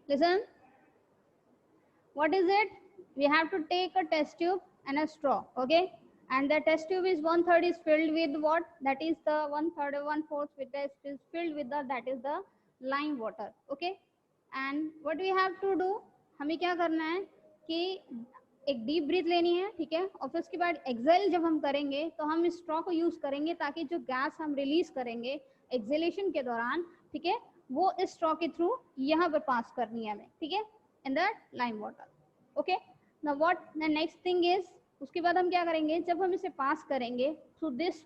Listen, what is it? We have to take a test tube and a straw, okay? And the test tube is one third is filled with what? That is the one third or one fourth with test is filled with the that is the lime water, okay? And what we have to do? हमें क्या करना है कि एक deep breath लेनी है, ठीक है, और फिर उसके बाद एक्सेल जब हम करेंगे तो हम स्ट्रॉ को यूज करेंगे ताकि जो गैस हम रिलीज करेंगे एक्सेलेशन के दौरान, ठीक है, वो इस स्ट्रॉ के थ्रू यहाँ पर पास करनी है हमें, ठीक है, in the lime water, okay. Now what the next thing is, उसके बाद हम क्या करेंगे, जब हम इसे पास करेंगे थ्रू दिस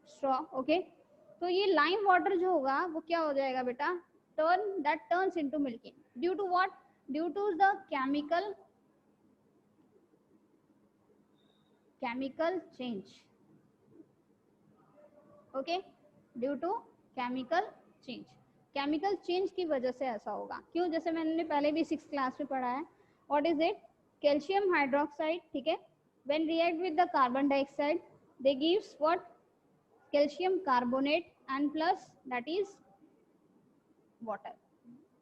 स्ट्रॉ, ओके, तो ये लाइम वाटर जो होगा वो क्या हो जाएगा बेटा, turns into milky due to what, due to the chemical change, okay, due to chemical change, chemical change की वजह से ऐसा होगा। क्यों? जैसे मैंने पहले भी 6th क्लास में पढ़ा है, what is it, calcium hydroxide, ठीक है, when react with the carbon dioxide they gives what, calcium carbonate and plus that is water,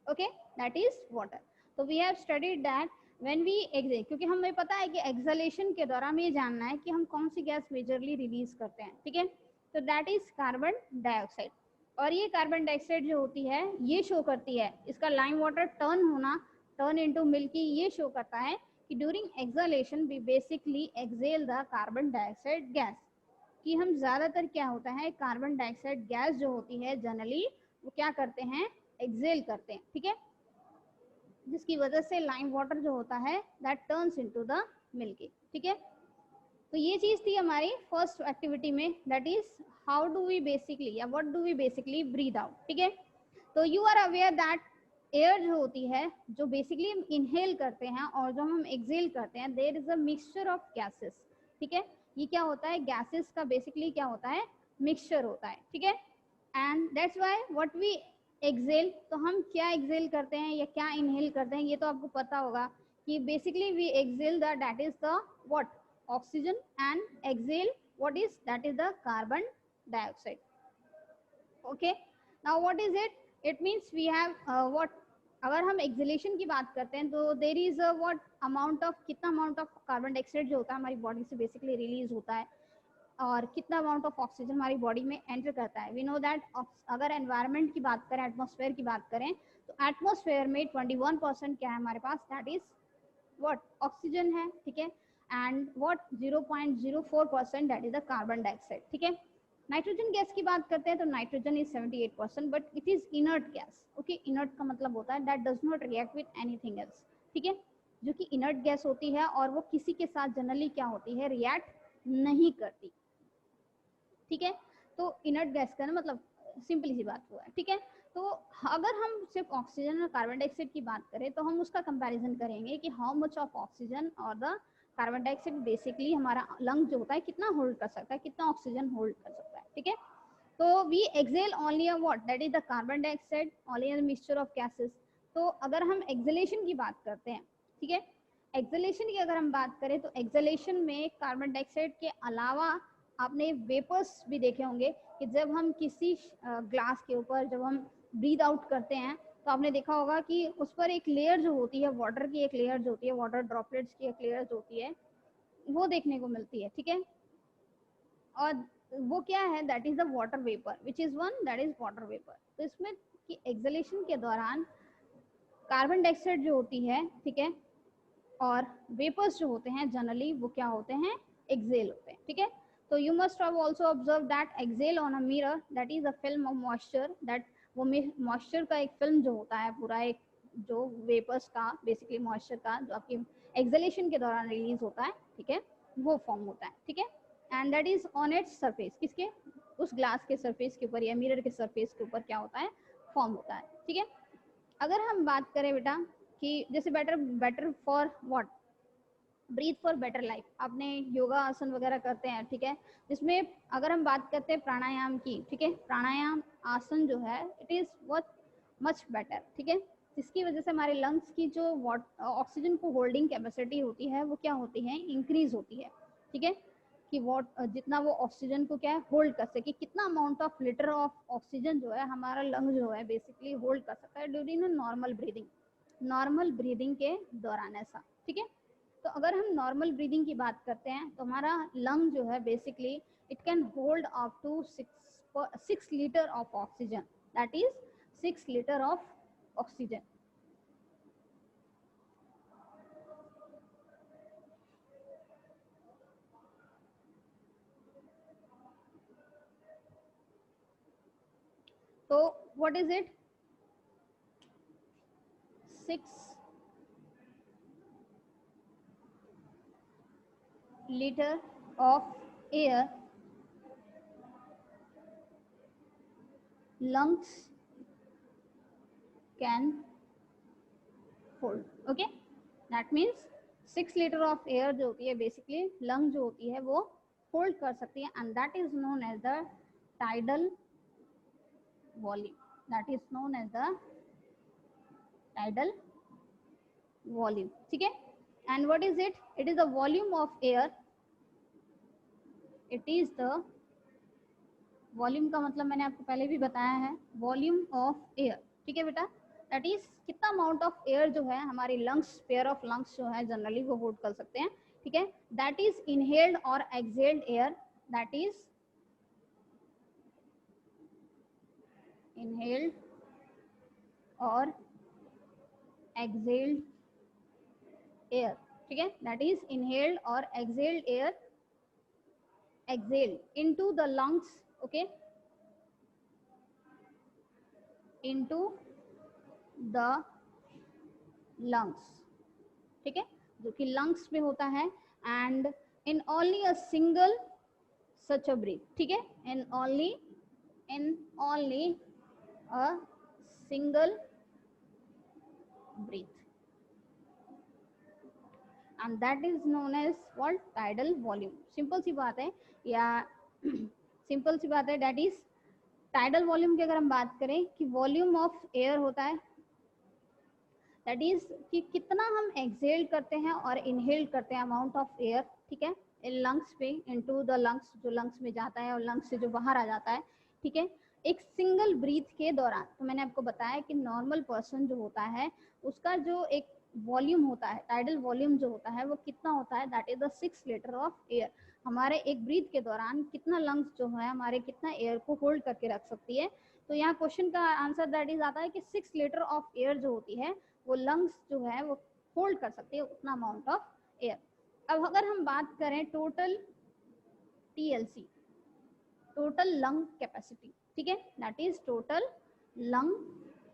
okay, that is water. तो we have studied that when we exhale, क्योंकि हमें पता है कि acceleration के दौरान हमें ये जानना है कि हम कौन सी गैस मेजरली रिलीज करते हैं, ठीक है, तो दैट इज कार्बन डाइऑक्साइड। और ये कार्बन डाइऑक्साइड जो होती है ये शो करती है, इसका लाइम वाटर टर्न होना, टर्न इनटू मिल्की, ये शो करता है कि during exhalation we basically exhale the carbon dioxide gas, कि हम ज़्यादातर क्या होता है कार्बन डाइऑक्साइड गैस जो होती है जनरली वो क्या करते हैं, एक्सेल करते हैं, ठीक है, जिसकी वजह से लाइम वाटर जो होता है that turns into the milky, ठीक है। तो ये चीज थी हमारी फर्स्ट एक्टिविटी में, that is how do we basically या what do we basically breathe out, ठीक है। तो you are aware that air जो होती है जो बेसिकली हम इनहेल करते हैं और जो हम एक्सेल करते हैं, there is a mixture of gases, ठीक है, ये क्या होता है, गैसेस का बेसिकली क्या होता है, मिक्सचर होता है, ठीक है। And that's why what we exhale, तो हम क्या एक्सेल करते हैं या क्या इनहेल करते हैं, ये तो आपको पता होगा कि basically we exhale the that is the what, oxygen, and exhale what is, that is the carbon dioxide, okay. Now what is it, it means we have what, अगर हम एक्सेलेशन की बात करते हैं तो there is a what amount of, कितना amount of carbon dioxide जो होता है हमारी बॉडी से बेसिकली रिलीज होता है और कितना अमाउंट ऑफ ऑक्सीजन हमारी बॉडी में एंटर करता है। वी नो दैट अगर एनवायरनमेंट की बात करें, एटमॉस्फेयर की बात करें, तो एटमॉस्फेयर में 21% क्या है हमारे पास, दैट इज व्हाट, ऑक्सीजन है, ठीक है, and what 0.04% that is the carbon dioxide, ठीक है। नाइट्रोजन गैस की बात करते हैं तो nitrogen is 78%, but it is inert gas, okay, inert का मतलब होता है that does not react with anything else, ठीक है, जो कि इनर्ट गैस होती है और वो किसी के साथ जनरली क्या होती है, रिएक्ट नहीं करती, ठीक है। तो इनर्ट गैस का ना मतलब सिंपली सी बात हुआ है, ठीक है। तो अगर हम सिर्फ ऑक्सीजन और कार्बन डाइऑक्साइड की बात करें तो हम उसका कंपैरिजन करेंगे कि हाउ मच ऑफ ऑक्सीजन और द कार्बन डाइऑक्साइड बेसिकली हमारा लंग जो होता है कितना होल्ड कर सकता है, कितना ऑक्सीजन होल्ड कर सकता है, ठीक है। तो we exhale only a what, that is the carbon dioxide only a mixture of gases. तो अगर हम एक्सेलेशन की बात करते हैं, ठीक है, एक्सेलेशन की अगर हम बात करें तो एक्सेलेशन में कार्बन डाइऑक्साइड के अलावा आपने वेपर्स भी देखे होंगे कि जब हम किसी ग्लास के ऊपर जब हम ब्रीद आउट करते हैं तो आपने देखा होगा कि उस पर एक लेयर जो होती है वाटर की, एक लेयर जो होती है वाटर ड्रॉपलेट्स की एक लेयर जो होती है वो देखने को मिलती है, ठीक है। और वो क्या है, that is the water vapour which is one, that is water vapour. तो इसमें कि एक्सेलेशन के दौरान कार्बन डाइऑक्साइड जो होती है, ठीक है, और वेपर्स जो होते हैं जनरली वो क्या होते हैं, एक्सेल होते हैं, ठीक है। तो you must have also observe that exhale on a mirror, that is a film of moisture, that वो मॉइस्चर का एक फिल्म जो होता है पूरा एक जो वेपर्स का बेसिकली मॉइस्चर का जो आपकी एक्सेलेशन के दौरान रिलीज होता है, ठीक है, वो फॉर्म होता है, ठीक है। And that is on its surface, किसके, उस ग्लास के सरफेस के ऊपर या मिरर के सरफेस के ऊपर क्या होता है, फॉर्म होता है, ठीक है। अगर हम बात करें बेटा कि जैसे better better for what, breathe for better life, आपने योगा आसन वगैरह करते हैं, ठीक है, जिसमें अगर हम बात करते हैं प्राणायाम की, ठीक है, प्राणायाम आसन जो है it is what much better, ठीक है, जिसकी वजह से हमारे लंग्स की जो ऑक्सीजन को होल्डिंग कैपेसिटी होती है वो क्या होती है, इंक्रीज होती है, ठीक है, कि वॉट जितना वो ऑक्सीजन को क्या है होल्ड कर सके, कितना amount of litre of oxygen जो है हमारा लंग जो है बेसिकली होल्ड कर सकता है during normal breathing, normal breathing के दौरान ऐसा, ठीक है। तो अगर हम नॉर्मल ब्रीदिंग की बात करते हैं तो हमारा लंग जो है basically it can hold up to 6 litre of oxygen, that is 6 litre of oxygen. तो what is it, 6 liter of air lungs can hold, okay, that means 6 liter of air जो होती है बेसिकली लंग जो होती है वो hold कर सकती है, and that is known as the tidal volume, that is known as the tidal volume, ठीक है। And what is it, it is the volume of air, it is the volume का मतलब मैंने आपको पहले भी बताया है, वॉल्यूम ऑफ एयर, ठीक है बेटा, दैट इज कितना अमाउंट ऑफ एयर जो है हमारी लंग्स, पेयर ऑफ लंग्स जो है जनरली वो होल्ड कर सकते हैं, ठीक है। दैट इज इनहेल्ड और exhaled air, that is inhaled और एक्सहेल्ड एयर, ठीक है, दैट इज इनहेल्ड और exhaled air, exhaled into the lungs, okay, into the lungs, ठीक है, जो कि lungs में होता है, and in only a single such a breath, ठीक है, in only a single breath, and that is known as what, tidal volume। Simple सी बात है, या सिंपल सी बात है, that is टाइडल वॉल्यूम की अगर हम बात करें कि वॉल्यूम ऑफ एयर होता है, दैट इज कि कितना हम एक्सहेल करते हैं और इनहेल करते हैं अमाउंट ऑफ एयर, ठीक है, इन लंग्स पे, इनटू द लंग्स, जो लंग्स में जाता है और लंग्स से जो बाहर आ जाता है, ठीक है, एक सिंगल ब्रीथ के दौरान। तो मैंने आपको बताया कि नॉर्मल पर्सन जो होता है उसका जो एक वॉल्यूम होता है, टाइडल वॉल्यूम जो होता है वो कितना होता है, that is the 6 litre of air. हमारे एक ब्रीथ के दौरान कितना लंग्स जो है हमारे कितना एयर को होल्ड करके रख सकती है। तो यहाँ क्वेश्चन का आंसर दैट इज आता है कि 6 लीटर ऑफ एयर जो होती है वो लंग्स जो है वो होल्ड कर सकती है उतना अमाउंट ऑफ एयर। अब अगर हम बात करें total TLC, total lung capacity, ठीक है, that is total lung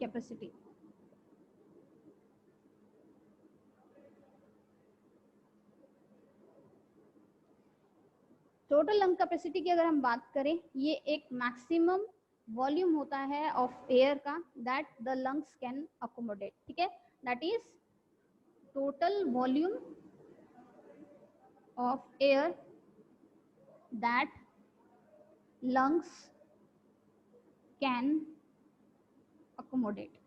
capacity. Total lung capacity की अगर हम बात करें, ये एक मैक्सिमम वॉल्यूम होता है ऑफ एयर का that the lungs can accommodate, ठीक है, that is total volume of air that lungs can accommodate,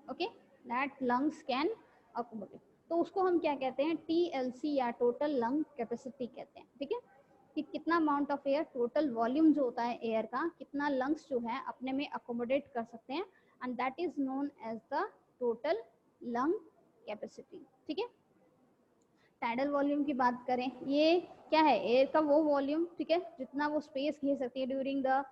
okay, that lungs can accommodate। तो उसको हम क्या कहते हैं, TLC या टोटल लंग कैपेसिटी कहते हैं, ठीक है, कि कितना amount of air, total volume जो होता है एयर का, कितना लंग्स जो है अपने में अकोमोडेट कर सकते हैं, and that is known as the total lung capacity, ठीक है। टाइडल वॉल्यूम की बात करें, ये क्या है, एयर का वो वॉल्यूम, ठीक है, जितना वो स्पेस घेर सकती है ड्यूरिंग द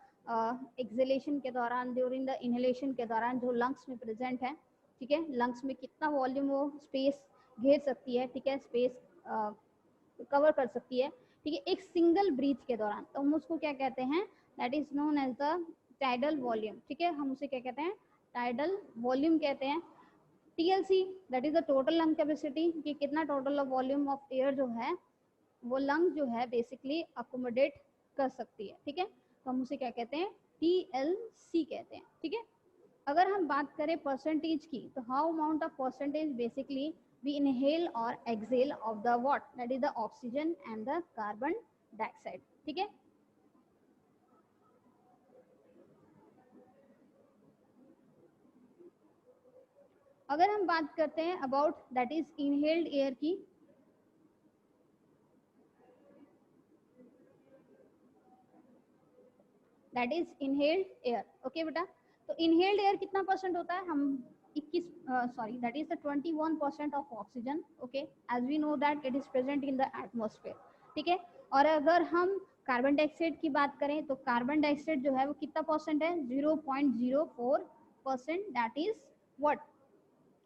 एक्सहेलेशन के दौरान, ड्यूरिंग द इनहेलेशन के दौरान जो लंग्स में प्रेजेंट है, ठीक है, लंग्स में कितना वॉल्यूम वो स्पेस घेर सकती है, ठीक है, स्पेस कवर कर सकती है, ठीक है, एक सिंगल ब्रीथ के दौरान। तो हम उसको क्या कहते हैं, that is known as the tidal volume, ठीक है, हम उसे क्या कहते हैं, टाइडल वॉल्यूम कहते हैं। TLC that is the total lung capacity, कि कितना टोटल वॉल्यूम ऑफ एयर जो है वो लंग जो है बेसिकली अकोमोडेट कर सकती है, ठीक है, तो हम उसे क्या कहते हैं, TLC कहते हैं, ठीक है। अगर हम बात करें परसेंटेज की, तो how amount of percentage basically we inhale और exhale of the what, that is the oxygen and the carbon dioxide, ठीक है। अगर हम बात करते हैं about that is inhaled air की, that is inhaled air, okay बेटा। तो इनहेल्ड एयर कितना परसेंट होता है, हम 21 sorry, that is the 21% of oxygen, okay, as we know that it is present in the atmosphere, ठीक है। और अगर हम कार्बन डाइऑक्साइड की बात करें तो कार्बन डाइऑक्साइड जो है वो कितना परसेंट है, 0.04%, दैट इज व्हाट,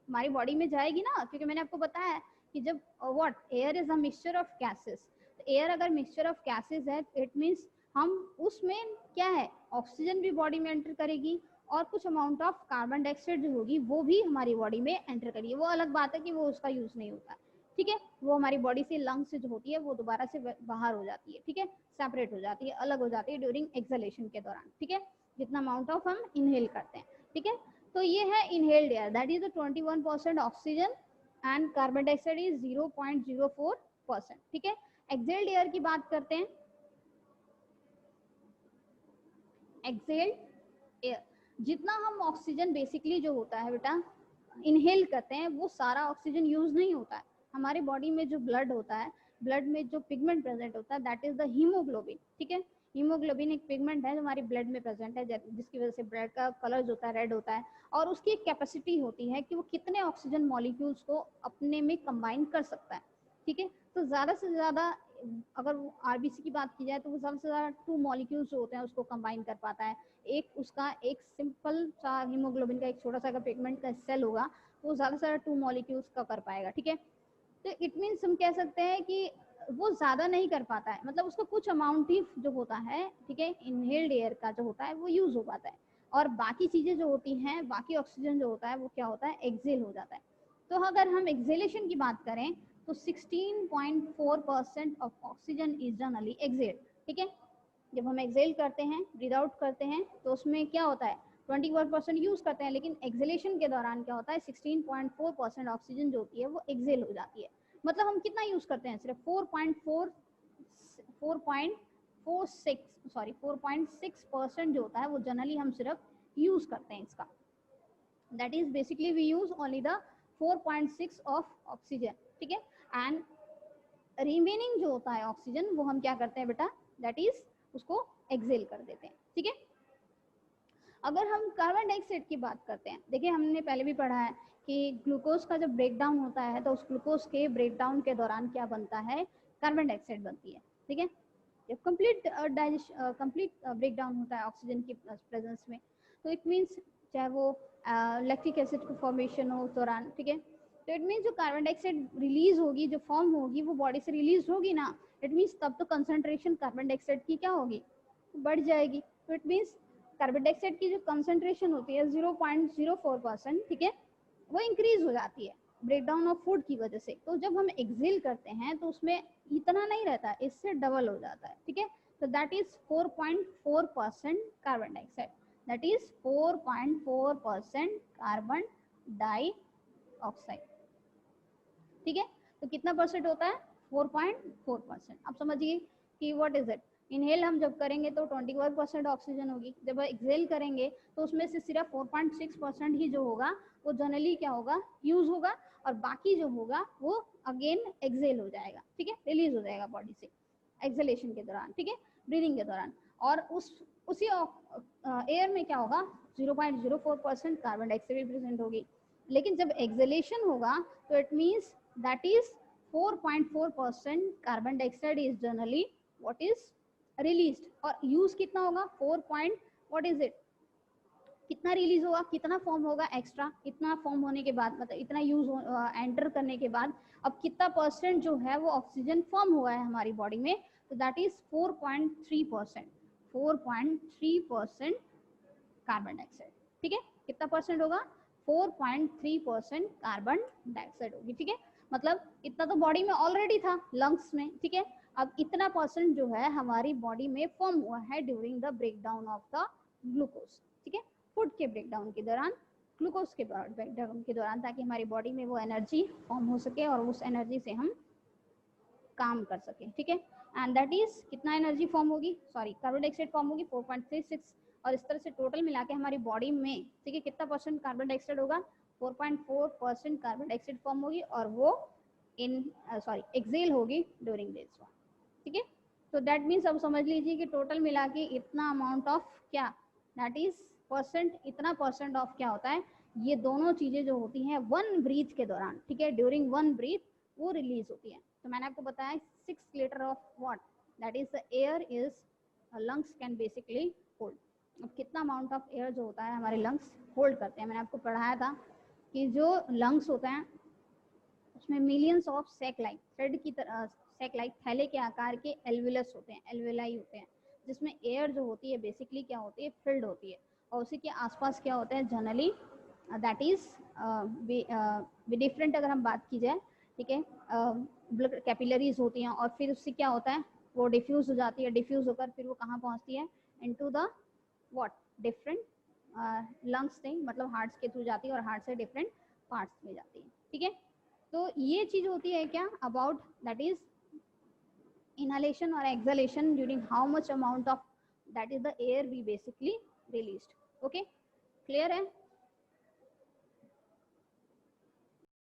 हमारी बॉडी में जाएगी ना, क्योंकि मैंने आपको बताया कि जब what air is a mixture of gases, air अगर मिक्सचर ऑफ गैसेस है इट मीन्स हम उसमें क्या है, ऑक्सीजन भी बॉडी में एंटर करेगी और कुछ अमाउंट ऑफ कार्बन डाइऑक्साइड जो होगी वो भी हमारी बॉडी में एंटर करेगी। वो अलग बात है कि वो उसका यूज नहीं होता, ठीक है, वो हमारी बॉडी से लंग्स से जो होती है वो दोबारा से बाहर हो जाती है, ठीक है, सेपरेट हो जाती है, अलग हो जाती है ड्यूरिंग एक्सहेलेशन के दौरान, ठीक है, जितना अमाउंट ऑफ हम इनहेल करते हैं, ठीक है। तो ये है inhaled air, that is the 21% oxygen and carbon dioxide is 0.04%, ठीक है। एक्सहेल्ड एयर की बात करते हैं, एक्सहेल्ड एयर, जितना हम ऑक्सीजन बेसिकली जो होता है बेटा इनहेल करते हैं वो सारा ऑक्सीजन यूज नहीं होता है। हमारे बॉडी में जो ब्लड होता है, ब्लड में जो पिगमेंट प्रेजेंट होता है दैट इज द हीमोग्लोबिन, ठीक है। हीमोग्लोबिन एक पिगमेंट है जो हमारे ब्लड में प्रेजेंट है, जिसकी वजह से ब्लड का कलर जो होता है रेड होता है, और उसकी एक कैपेसिटी होती है कि वो कितने ऑक्सीजन मॉलिक्यूल्स को अपने में कंबाइन कर सकता है, ठीक है। तो ज़्यादा से ज़्यादा अगर आरबीसी की बात की जाए तो वो ज़्यादा से ज़्यादा 2 मॉलिक्यूल्स जो होते हैं उसको कंबाइन कर पाता है। एक उसका एक सिंपल सा हीमोग्लोबिन का एक छोटा सा पिगमेंट का सेल होगा तो वो ज़्यादा से ज़्यादा 2 मॉलिक्यूल्स का कर पाएगा, ठीक है। तो इट मीन्स हम कह सकते हैं कि वो ज़्यादा नहीं कर पाता है, मतलब उसका कुछ अमाउंट ही जो होता है, ठीक है, इनहेल्ड एयर का जो होता है वो यूज़ हो पाता है, और बाकी चीज़ें जो होती हैं, बाकी ऑक्सीजन जो होता है वो क्या होता है, एक्सेल हो जाता है। तो अगर हम एक्सेलेशन की बात करें तो 16.4% of oxygen is generally exhale, ठीक है। जब हम एक्सेल करते हैं, ब्रीद आउट करते हैं, तो उसमें क्या होता है, 21% यूज करते हैं, लेकिन एक्सेलेशन के दौरान क्या होता है, 16.4% ऑक्सीजन जो होती है वो एक्सेल हो जाती है। मतलब हम कितना यूज करते हैं, सिर्फ 4.6% जो होता है वो जनरली हम सिर्फ यूज करते हैं इसका, that is basically we use only the 4.6 of oxygen, ठीक है। एंड रिमेनिंग जो होता है ऑक्सीजन वो हम क्या करते हैं बेटा, दैट इज उसको एक्सेल कर देते हैं, ठीक है। अगर हम कार्बन डाइऑक्साइड की बात करते हैं, देखिए हमने पहले भी पढ़ा है कि ग्लूकोज का जब ब्रेकडाउन होता है तो उस ग्लूकोज के ब्रेकडाउन के दौरान क्या बनता है, कार्बन डाइऑक्साइड बनती है, ठीक है। जब कंप्लीट ब्रेकडाउन होता है ऑक्सीजन की प्रेजेंस में, तो इट मीन्स चाहे वो लैक्टिक एसिड की फॉर्मेशन हो उस दौरान, ठीक है, तो इट मीन्स जो कार्बन डाइऑक्साइड रिलीज होगी, जो फॉर्म होगी वो बॉडी से रिलीज होगी ना, इट मीन्स तब तो कंसंट्रेशन कार्बन डाइऑक्साइड की क्या होगी, बढ़ जाएगी। तो इट मीन्स कार्बन डाइऑक्साइड की जो कंसंट्रेशन होती है 0.04%, ठीक है, वो इंक्रीज हो जाती है ब्रेकडाउन ऑफ फूड की वजह से। तो जब हम एक्सेल करते हैं तो उसमें इतना नहीं रहता, इससे डबल हो जाता है, ठीक है। तो that is 4.4% carbon dioxide, that is 4.4% carbon dioxide, ठीक है। तो कितना परसेंट होता है, 4.4%। अब समझिए कि व्हाट इज इट, इनहेल हम जब करेंगे तो 21% ऑक्सीजन होगी, जब एक्सेल करेंगे तो उसमें से सिर्फ 4.6% ही जो होगा वो जनरली क्या होगा, यूज होगा, और बाकी जो होगा वो अगेन एक्सेल हो जाएगा, ठीक है, रिलीज हो जाएगा बॉडी से एक्सेलेशन के दौरान, ठीक है, ब्रीदिंग के दौरान। और उसी एयर में क्या होगा, 0.04% कार्बन डाइऑक्साइड प्रेजेंट होगी। लेकिन जब एक्सेलेशन होगा तो it means that is 4.4% carbon dioxide is generally what is released, और यूज कितना होगा, 4. व्हाट इज इट, कितना रिलीज होगा, कितना फॉर्म होगा एक्स्ट्रा, इतना फॉर्म होने के बाद, मतलब इतना यूज एंटर करने के बाद अब कितना परसेंट जो है वो ऑक्सीजन फॉर्म हुआ है हमारी बॉडी में, तो दैट इज 4.3%, 4.3% कार्बन डाइऑक्साइड, ठीक है। कितना परसेंट होगा, 4.3% कार्बन डाइऑक्साइड होगी, ठीक है। मतलब इतना तो बॉडी में ऑलरेडी था लंग्स में, ठीक है, अब इतना परसेंट जो है हमारी बॉडी में फॉर्म हुआ है during the breakdown of the glucose, ठीक है, फूड के ब्रेकडाउन के दौरान, ग्लूकोज के ब्रेकडाउन के दौरान, ताकि हमारी बॉडी में वो एनर्जी फॉर्म हो सके और उस एनर्जी से हम काम कर सके, ठीक है। एंड दैट इज कितना एनर्जी फॉर्म होगी, सॉरी कार्बन डाइऑक्साइड फॉर्म होगी 4.36, और इस तरह से टोटल मिला के हमारी बॉडी में, ठीक है, कितना परसेंट कार्बन डाइऑक्साइड होगा, 4.4% कार्बन डाइऑक्साइड फॉर्म होगी, और वो इन एक्सेल होगी ड्यूरिंग दिस वन, ठीक है। तो दैट मीन्स अब समझ लीजिए कि टोटल मिला के इतना अमाउंट ऑफ क्या, दैट इज परसेंट, इतना परसेंट ऑफ क्या होता है, ये दोनों चीजें जो होती हैं वन ब्रीथ के दौरान, ठीक है, ड्यूरिंग वन ब्रीथ वो रिलीज होती है। तो मैंने आपको बताया 6 litre of what, that is the air is lungs can basically hold. अब कितना अमाउंट ऑफ एयर जो होता है हमारे लंग्स होल्ड करते हैं, मैंने आपको पढ़ाया था कि जो लंग्स होते हैं उसमें millions of sac like thread की तरह, सैक लाइक थैले के आकार के एल्विलस होते हैं, एल्वेलाई होते हैं, जिसमें एयर जो होती है बेसिकली क्या होती है, फिल्ड होती है, और उसी के आसपास क्या होता है जनरली, दैट इज डिफरेंट, अगर हम बात की जाए, ठीक है, ब्लड कैपिलरीज होती हैं, और फिर उससे क्या होता है वो डिफ्यूज हो जाती है, डिफ्यूज होकर फिर वो कहाँ पहुँचती है, into the what, different lungs से, मतलब हार्ट्स के थ्रू जाती है और हार्ट से डिफरेंट पार्ट्स में जाती है, ठीक है। तो ये चीज होती है क्या, about that is inhalation or exhalation during how much amount of that is the air we basically released, okay, clear है।